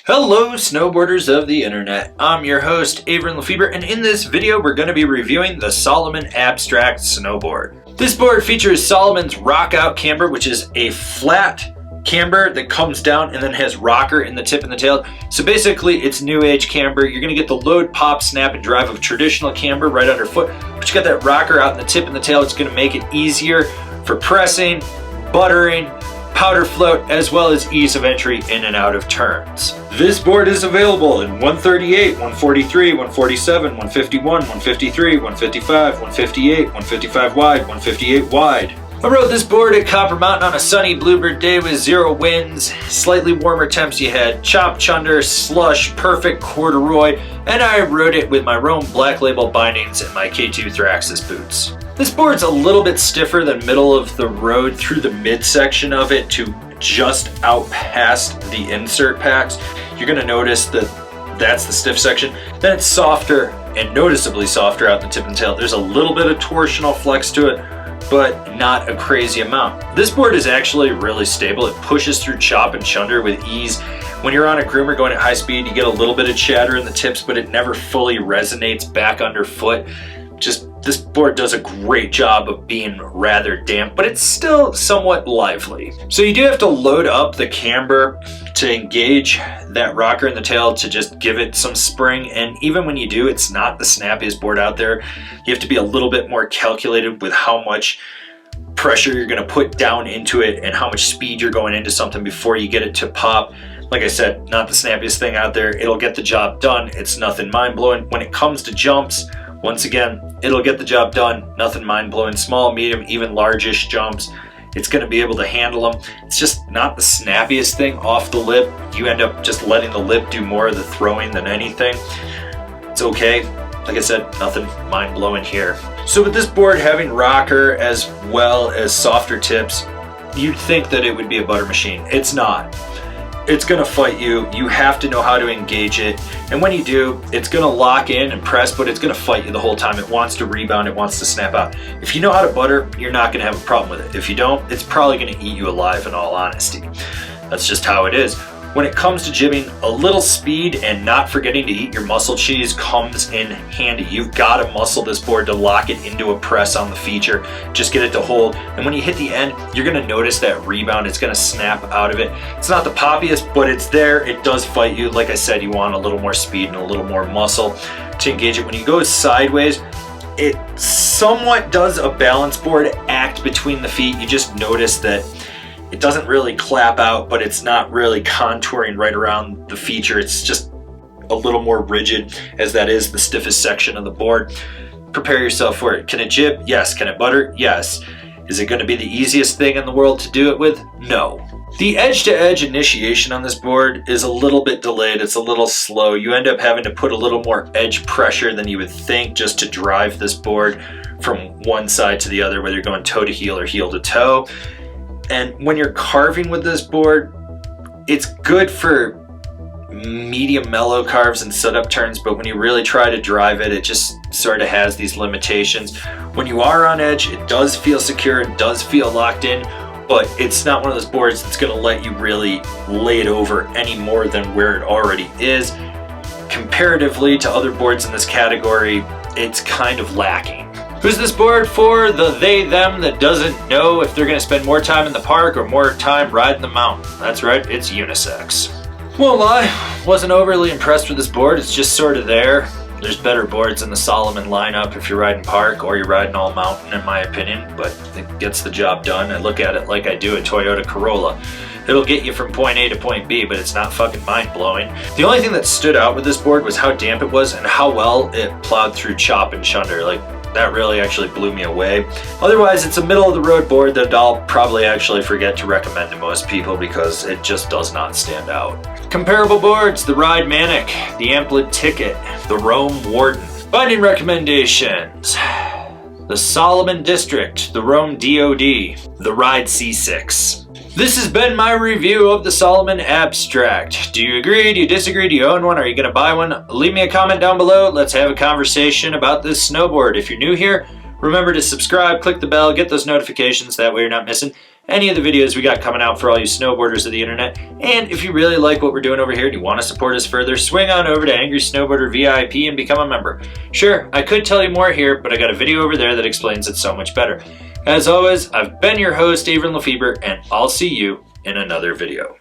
Hello snowboarders of the internet, I'm your host Avran LeFeber, and in this video we're going to be reviewing the Salomon Abstract Snowboard. This board features Salomon's Rock Out camber, which is a flat camber that comes down and then has rocker in the tip and the tail. So basically it's new age camber. You're going to get the load, pop, snap, and drive of traditional camber right underfoot, but you got that rocker out in the tip and the tail. It's going to make it easier for pressing, buttering, powder float, as well as ease of entry in and out of turns. This board is available in 138, 143, 147, 151, 153, 155, 158, 155 wide, 158 wide. I rode this board at Copper Mountain on a sunny bluebird day with 0 winds, slightly warmer temps. You had chop, chunder, slush, perfect corduroy, and I rode it with my Rome Black Label bindings and my K2 Thraxis boots. This board's a little bit stiffer than middle of the road through the midsection of it to just out past the insert packs. You're going to notice that that's the stiff section. Then it's softer and noticeably softer out the tip and tail. There's a little bit of torsional flex to it, but not a crazy amount. This board is actually really stable. It pushes through chop and chunder with ease. When you're on a groomer going at high speed, you get a little bit of chatter in the tips, but it never fully resonates back underfoot. This board does a great job of being rather damp, but it's still somewhat lively. So you do have to load up the camber to engage that rocker in the tail to just give it some spring, and even when you do, it's not the snappiest board out there. You have to be a little bit more calculated with how much pressure you're going to put down into it and how much speed you're going into something before you get it to pop. Like I said, not the snappiest thing out there. It'll get the job done. It's nothing mind-blowing. When it comes to jumps, once again, it'll get the job done. Nothing mind-blowing. Small, medium, even large-ish jumps, it's going to be able to handle them. It's just not the snappiest thing off the lip. You end up just letting the lip do more of the throwing than anything. It's okay. Like I said, nothing mind-blowing here. So with this board having rocker as well as softer tips, you'd think that it would be a butter machine. It's not. It's going to fight you. You have to know how to engage it. And when you do, it's going to lock in and press, but it's going to fight you the whole time. It wants to rebound. It wants to snap out. If you know how to butter, you're not going to have a problem with it. If you don't, it's probably going to eat you alive, in all honesty. That's just how it is. When it comes to jibbing, a little speed and not forgetting to eat your muscle cheese comes in handy. You've got to muscle this board to lock it into a press on the feature. Just get it to hold. And when you hit the end, you're going to notice that rebound. It's going to snap out of it. It's not the poppiest, but it's there. It does fight you. Like I said, you want a little more speed and a little more muscle to engage it. When you go sideways, it somewhat does a balance board act between the feet. You just notice that it doesn't really clap out, but it's not really contouring right around the feature. It's just a little more rigid, as that is the stiffest section of the board. Prepare yourself for it. Can it jib? Yes. Can it butter? Yes. Is it going to be the easiest thing in the world to do it with? No. The edge-to-edge initiation on this board is a little bit delayed. It's a little slow. You end up having to put a little more edge pressure than you would think just to drive this board from one side to the other, whether you're going toe to heel or heel to toe. And when you're carving with this board, it's good for medium mellow carves and setup turns, but when you really try to drive it, it just sort of has these limitations. When you are on edge, it does feel secure, it does feel locked in, but it's not one of those boards that's going to let you really lay it over any more than where it already is. Comparatively to other boards in this category, it's kind of lacking. Who's this board for? The they, them that doesn't know if they're going to spend more time in the park or more time riding the mountain. That's right, it's unisex. Won't lie, wasn't overly impressed with this board. It's just sort of there. There's better boards in the Salomon lineup if you're riding park or you're riding all mountain, in my opinion, but it gets the job done. I look at it like I do a Toyota Corolla. It'll get you from point A to point B, but it's not fucking mind-blowing. The only thing that stood out with this board was how damp it was and how well it plowed through chop and chunder. Like, that really actually blew me away. Otherwise, it's a middle-of-the-road board that I'll probably actually forget to recommend to most people because it just does not stand out. Comparable boards: the Ride Manic, the Amplet Ticket, the Rome Warden. Binding recommendations: the Salomon District, the Rome DOD, the Ride C6. This has been my review of the Salomon Abstract. Do you agree? Do you disagree? Do you own one? Are you going to buy one? Leave me a comment down below. Let's have a conversation about this snowboard. If you're new here, remember to subscribe, click the bell, get those notifications. That way you're not missing any of the videos we got coming out for all you snowboarders of the internet. And if you really like what we're doing over here and you want to support us further, swing on over to Angry Snowboarder VIP and become a member. Sure, I could tell you more here, but I got a video over there that explains it so much better. As always, I've been your host, Avran LeFeber, and I'll see you in another video.